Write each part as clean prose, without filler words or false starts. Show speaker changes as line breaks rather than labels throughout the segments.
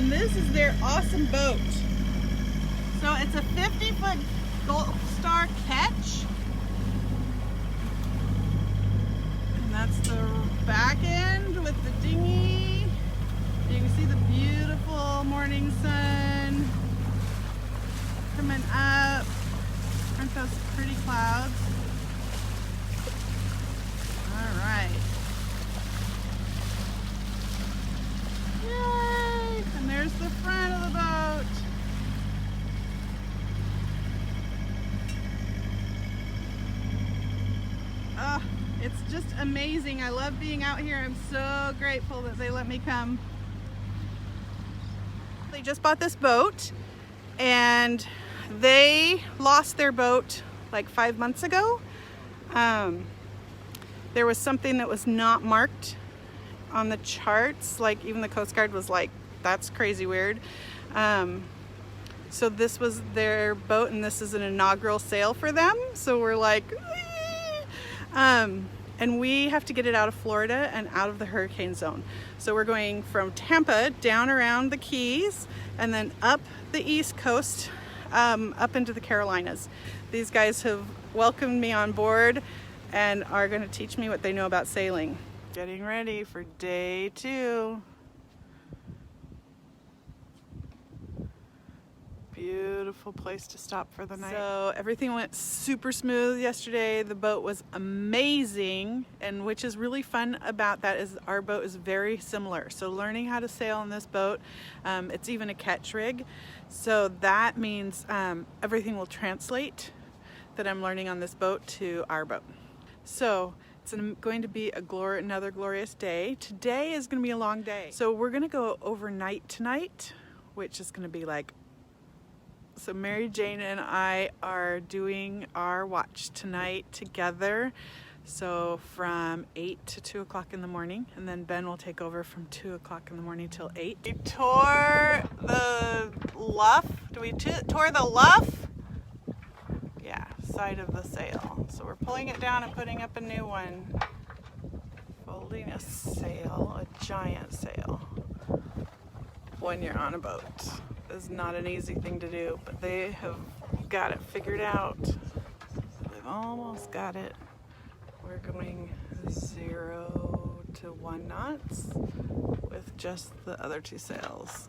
and this is their awesome boat. So it's a 50-foot Gulfstar Ketch. And that's the back end with the dinghy. You can see the beautiful morning sun coming up. Aren't those pretty clouds? All right. Yay! And there's the front of the boat. Oh, it's just amazing. I love being out here. I'm so grateful that they let me come. They just bought this boat and they lost their boat like 5 months ago. There was something that was not marked on the charts, like even the Coast Guard was like, that's crazy weird. So this was their boat and this is an inaugural sail for them. So we're like, and we have to get it out of Florida and out of the hurricane zone. So we're going from Tampa down around the Keys and then up the East Coast, up into the Carolinas. These guys have welcomed me on board and are going to teach me what they know about sailing. Getting ready for day 2. Beautiful place to stop for the night. So everything went super smooth yesterday. The boat was amazing, and which is really fun about that is our boat is very similar. So learning how to sail on this boat, it's even a ketch rig. So that means everything will translate that I'm learning on this boat to our boat. So it's going to be another glorious day. Today is going to be a long day. So we're going to go overnight tonight, which is going to be like, so Mary Jane and I are doing our watch tonight together. So from 8 to 2 o'clock in the morning, and then Ben will take over from 2 o'clock in the morning till 8. We tore the luff. Do we tore the luff? Yeah, side of the sail. So we're pulling it down and putting up a new one. Folding a sail, a giant sail, when you're on a boat is not an easy thing to do, but they have got it figured out. They've almost got it. We're going 0 to 1 knots with just the other 2 sails.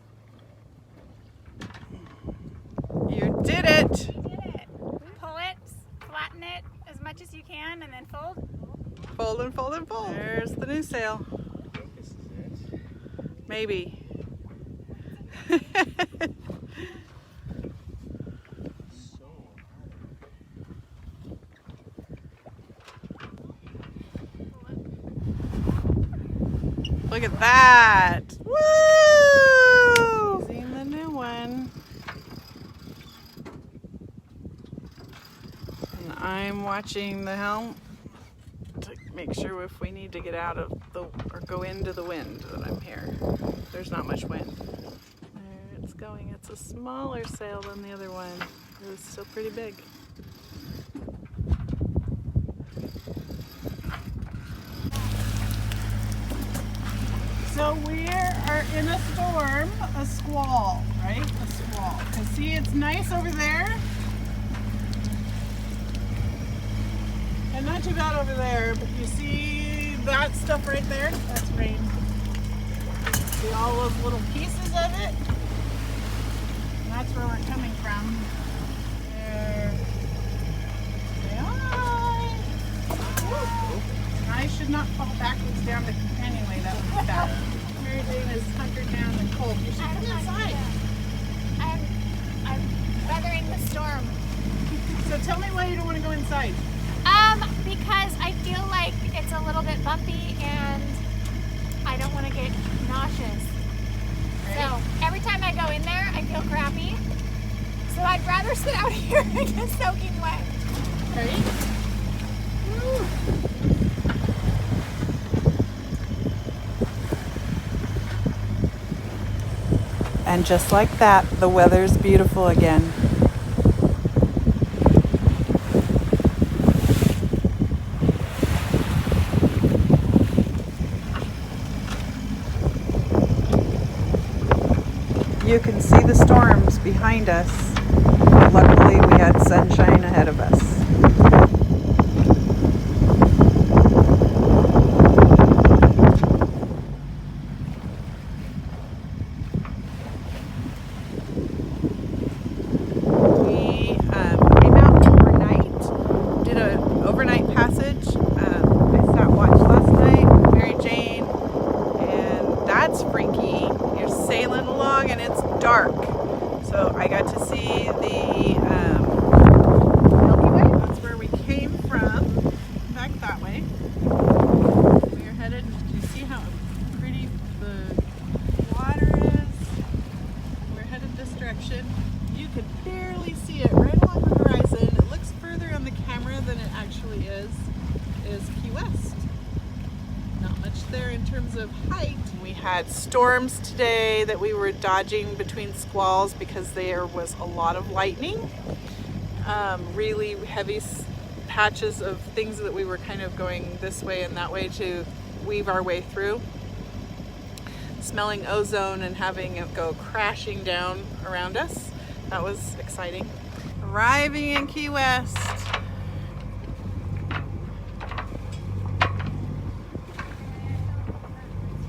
You did it!
You did it. Pull it, flatten it as much as you can, and then fold.
Fold and fold and fold. There's the new sail. Maybe. Look at that! Woo! Using the new one. And I'm watching the helm to make sure if we need to get out of the or go into the wind that I'm here. There's not much wind. There it's going. It's a smaller sail than the other one. It was still pretty big. So we are in a storm, a squall, right? A squall. Because see, it's nice over there. And not too bad over there, but you see that stuff right there? That's rain. See all those little pieces of it? And that's where we're coming from. There. Say hi. I should not fall backwards down the anyway, that would be bad. Mary Jane is hunkered down and cold. You should come inside.
I'm weathering the storm.
So tell me why you don't want to go inside.
Because I feel like it's a little bit bumpy and I don't want to get nauseous. Right. So every time I go in there, I feel crappy. So I'd rather sit out here and get soaking wet.
Ready? Woo. And just like that, the weather's beautiful again. you can see the storms behind us. Luckily, we had sunshine ahead of us. We came out overnight, did an overnight passage. I sat watch last night with Mary Jane, and that's freaky. You're sailing along and it's dark. So I got to see the Milky Way. That's where we came from, back that way. We are headed, do you see how pretty the water is? We're headed this direction. You can barely see it right along the horizon. It looks further on the camera than it actually is Key West. Not much there in terms of height. We had storms today that we were dodging between squalls because there was a lot of lightning. Really heavy patches of things that we were kind of going this way and that way to weave our way through. Smelling ozone and having it go crashing down around us. That was exciting. Arriving in Key West.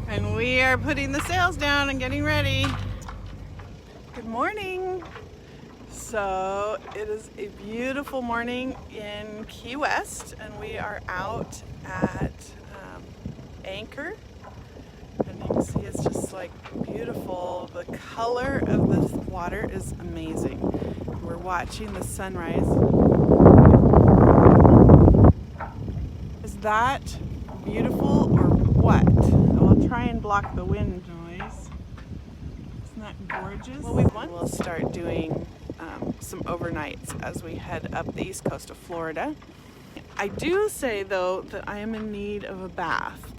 And we are putting the sails down and getting ready. Good morning. So it is a beautiful morning in Key West, and we are out at Anchor. And you can see it's just like beautiful. The color of the water is amazing. We're watching the sunrise. Is that beautiful or what? I'll try and block the wind noise. Isn't that gorgeous? Well, we'll start doing some overnights as we head up the east coast of Florida. I do say though that I am in need of a bath.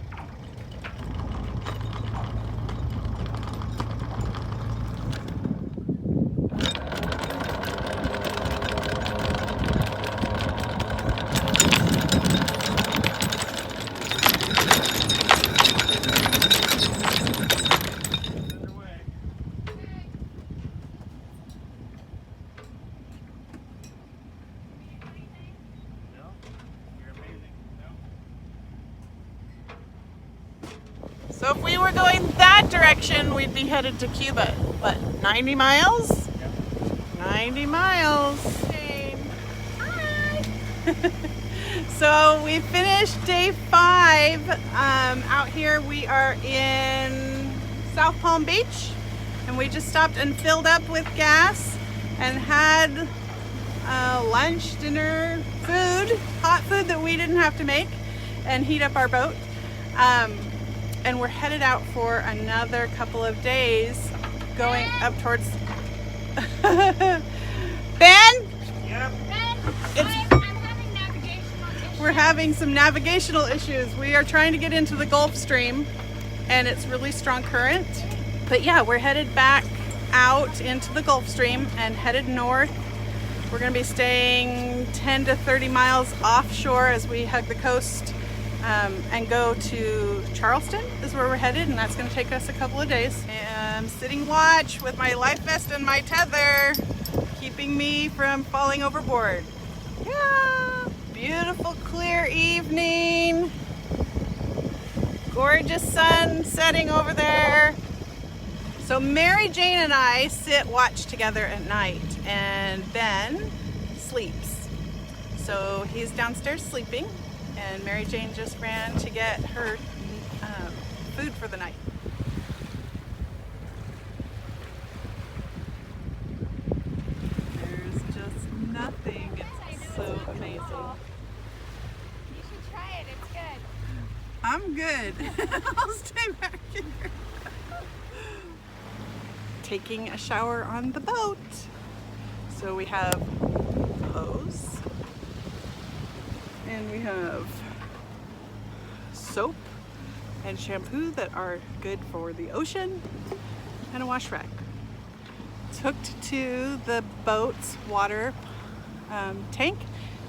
So if we were going that direction, we'd be headed to Cuba. What, 90 miles? Yep. 90 miles. Same. Hi. So we finished day 5. Out here we are in South Palm Beach, and we just stopped and filled up with gas and had lunch, dinner, food, hot food that we didn't have to make and heat up our boat. And we're headed out for another couple of days going up towards Ben?
Yep. Ben, I'm having navigational issues.
We're having some navigational issues. We are trying to get into the Gulf Stream and it's really strong current. But yeah, we're headed back out into the Gulf Stream and headed north. We're gonna be staying 10 to 30 miles offshore as we hug the coast. And go to Charleston is where we're headed, and that's going to take us a couple of days. And I'm sitting watch with my life vest and my tether, keeping me from falling overboard. Yeah, beautiful clear evening. Gorgeous sun setting over there. So Mary Jane and I sit watch together at night, and Ben sleeps. So he's downstairs sleeping. And Mary Jane just ran to get her food for the night. There's just nothing. It's so amazing.
You should try it. It's good.
I'm good. I'll stay back here. Taking a shower on the boat. So we have hose. And we have soap and shampoo that are good for the ocean, and a wash rag. Hooked to the boat's water tank.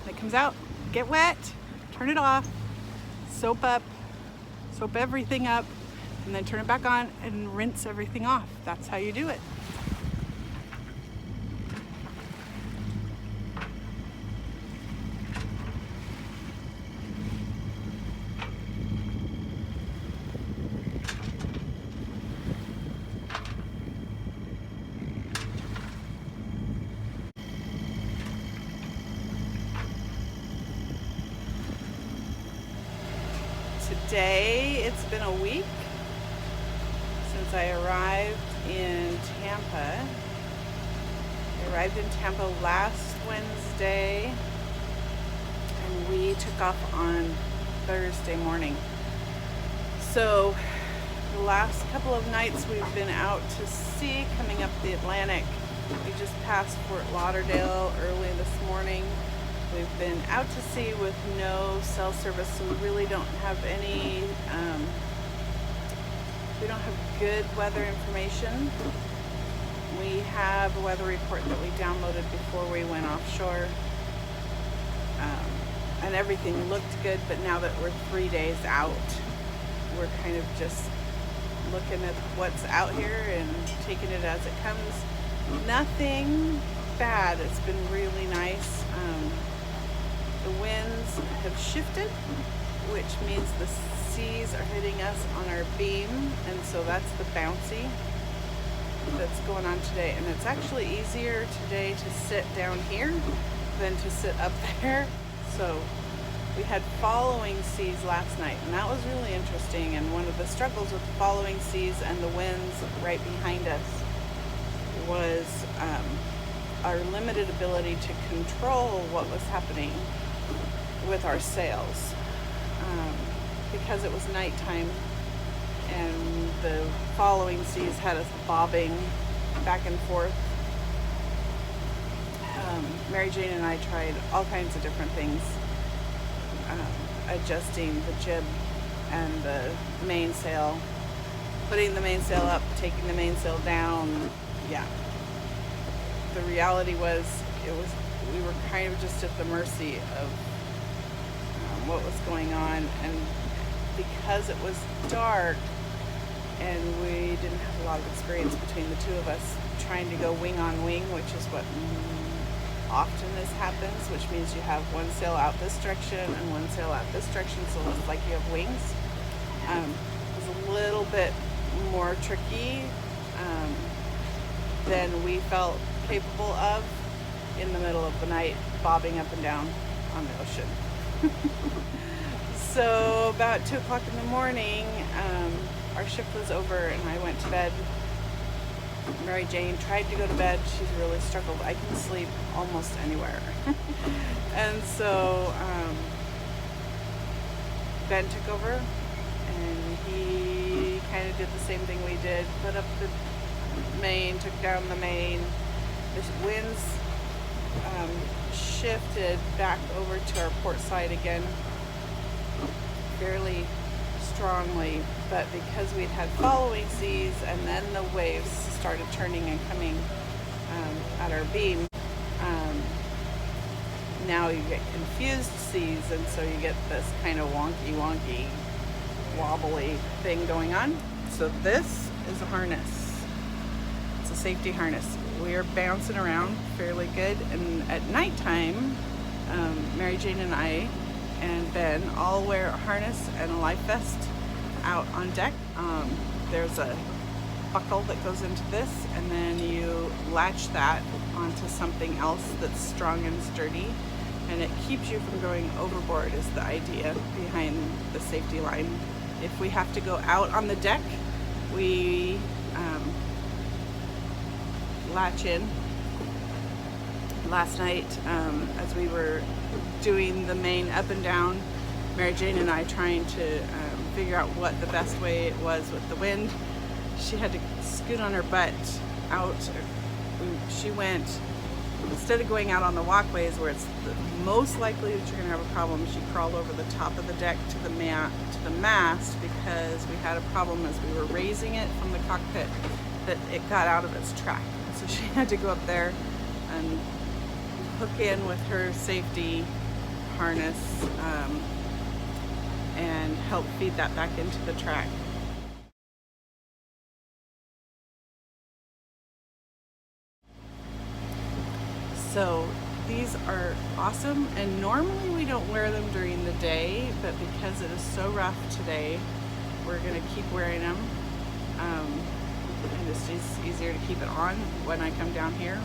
It comes out, get wet, turn it off, soap everything up, and then turn it back on and rinse everything off. That's how you do it. today it's been a week since I arrived in Tampa. I arrived in Tampa last Wednesday and we took off on Thursday morning. So the last couple of nights we've been out to sea coming up the Atlantic. We just passed Fort Lauderdale early this morning. We've been out to sea with no cell service, so we really don't have any, we don't have good weather information. We have a weather report that we downloaded before we went offshore, and everything looked good, but now that we're 3 days out, we're kind of just looking at what's out here and taking it as it comes. Nothing bad. It's been really nice. The winds have shifted, which means the seas are hitting us on our beam, and so that's the bouncy that's going on today. And it's actually easier today to sit down here than to sit up there. So we had following seas last night, and that was really interesting. And one of the struggles with the following seas and the winds right behind us was our limited ability to control what was happening with our sails, because it was nighttime and the following seas had us bobbing back and forth. Mary Jane and I tried all kinds of different things, adjusting the jib and the mainsail, putting the mainsail up, taking the mainsail down. Yeah. The reality was, we were kind of just at the mercy of what was going on, and because it was dark and we didn't have a lot of experience between the two of us trying to go wing on wing, which is what often this happens, which means you have one sail out this direction and one sail out this direction, so it's like you have wings. It was a little bit more tricky than we felt capable of in the middle of the night, bobbing up and down on the ocean. So about 2 o'clock in the morning, our shift was over and I went to bed. Mary Jane tried to go to bed. She's really struggled. I can sleep almost anywhere. And so Ben took over and he kind of did the same thing we did. Put up the main, took down the main. The winds shifted back over to our port side again fairly strongly, but because we'd had following seas and then the waves started turning and coming at our beam, now you get confused seas, and so you get this kind of wonky wobbly thing going on. So this is a harness. It's a safety harness. We are bouncing around fairly good, and at nighttime, Mary Jane and I and Ben all wear a harness and a life vest out on deck. There's a buckle that goes into this, and then you latch that onto something else that's strong and sturdy, and it keeps you from going overboard is the idea behind the safety line. If we have to go out on the deck, we latch in. Last night, as we were doing the main up and down, Mary Jane and I trying to figure out what the best way it was with the wind, she had to scoot on her butt out. She went, instead of going out on the walkways where it's most likely that you're going to have a problem, she crawled over the top of the deck to the mast, because we had a problem as we were raising it from the cockpit that it got out of its track. So she had to go up there and hook in with her safety harness and help feed that back into the track. So these are awesome, and normally we don't wear them during the day, but because it is so rough today, we're going to keep wearing them. And it's just easier to keep it on when I come down here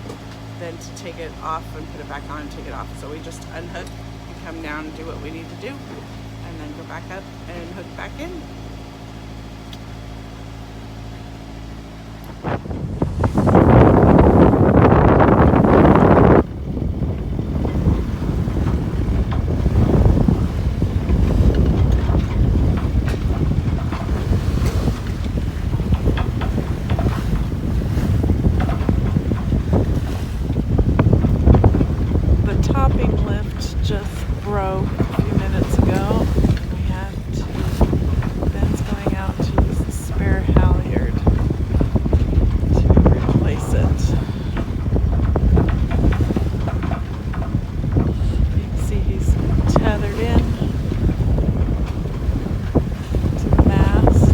than to take it off and put it back on and take it off. So we just unhook and come down and do what we need to do, and then go back up and hook back in. Broke a few minutes ago. We have to, Ben's going out to use the spare halyard to replace it. You can see he's tethered in to the mast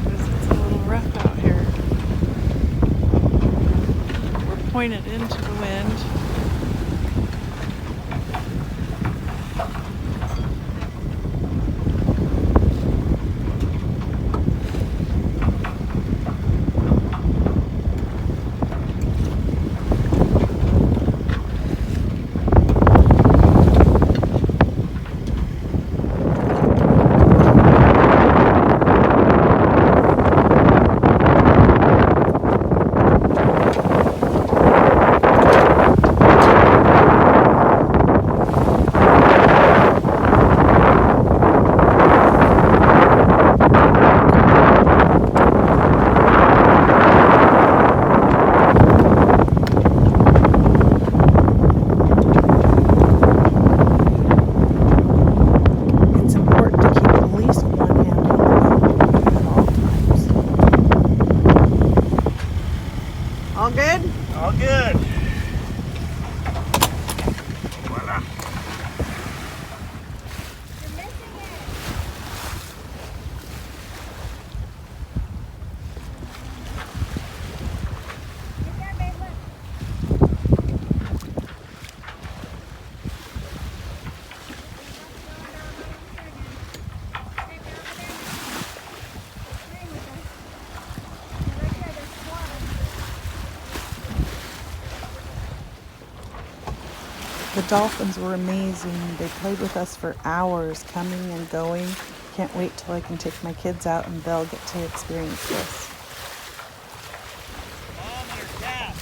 because it's a little rough out here. We're pointed into the wind. All good?
All good. Voila.
You're missing it. Get there, babe, look.
The dolphins were amazing. They played with us for hours, coming and going. Can't wait till I can take my kids out and they'll get to experience this.
Mom, your cap.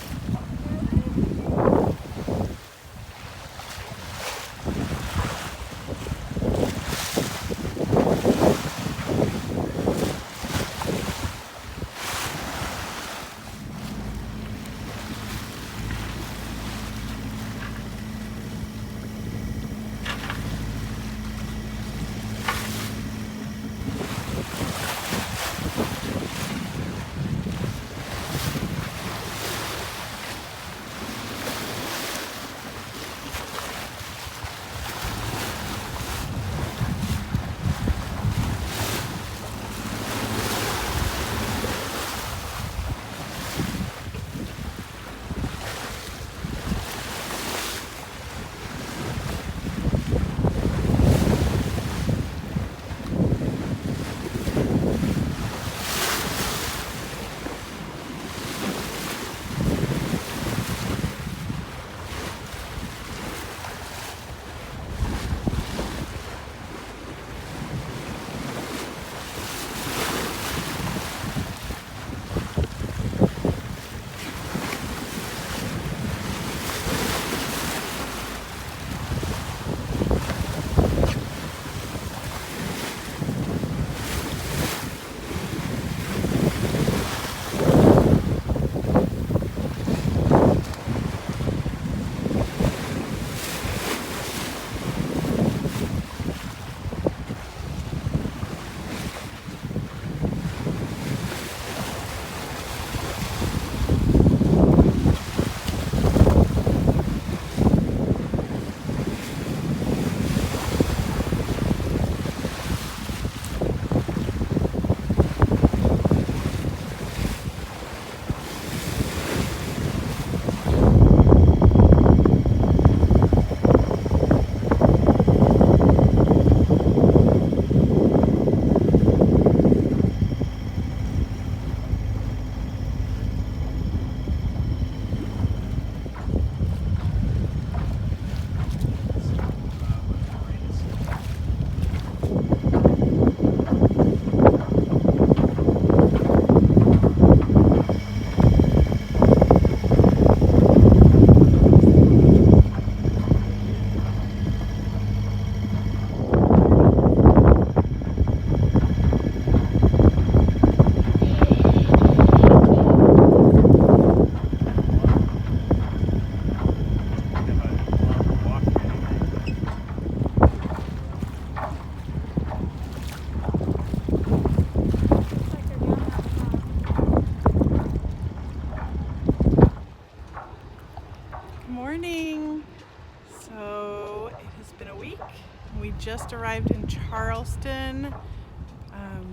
just arrived in Charleston,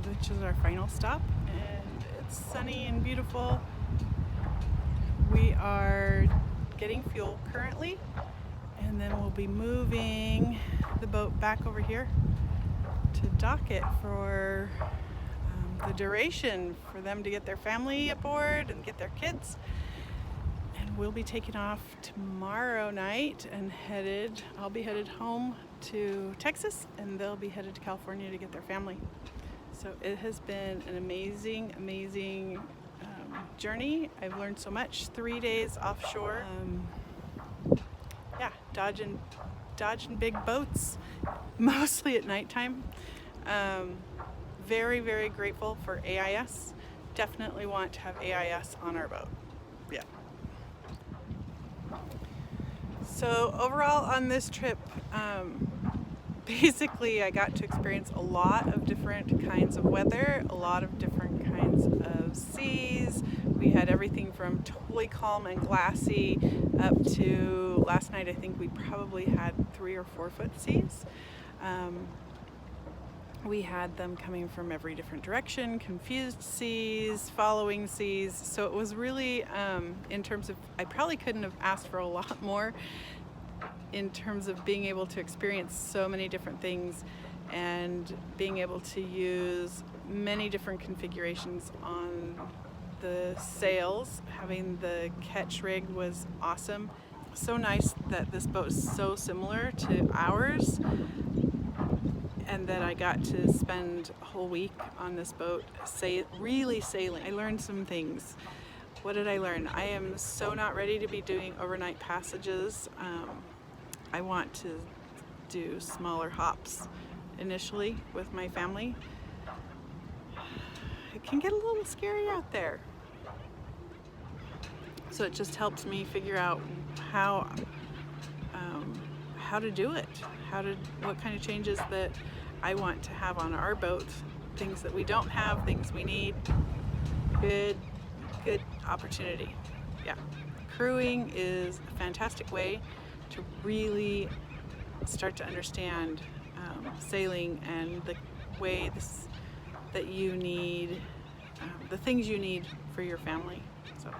which is our final stop, and it's sunny and beautiful. We are getting fuel currently, and then we'll be moving the boat back over here to dock it for the duration for them to get their family aboard and get their kids. And we'll be taking off tomorrow night and I'll be headed home to Texas, and they'll be headed to California to get their family. So it has been an amazing, amazing journey. I've learned so much. 3 days offshore. Yeah, dodging big boats, mostly at nighttime. Very, very grateful for AIS. Definitely want to have AIS on our boat. Yeah. So overall on this trip, basically I got to experience a lot of different kinds of weather, a lot of different kinds of seas. We had everything from totally calm and glassy up to last night I think we probably had 3 or 4 foot seas. We had them coming from every different direction, confused seas, following seas. So it was really, in terms of, I probably couldn't have asked for a lot more in terms of being able to experience so many different things and being able to use many different configurations on the sails. Having the Ketch rig was awesome. So nice that this boat is so similar to ours, and that I got to spend a whole week on this boat really sailing. I learned some things. What did I learn? I am so not ready to be doing overnight passages. I want to do smaller hops initially with my family. It can get a little scary out there. So it just helps me figure out how to do it, what kind of changes that I want to have on our boat, things that we don't have, things we need. Good opportunity. Yeah, crewing is a fantastic way to really start to understand sailing and the way that you need, the things you need for your family. So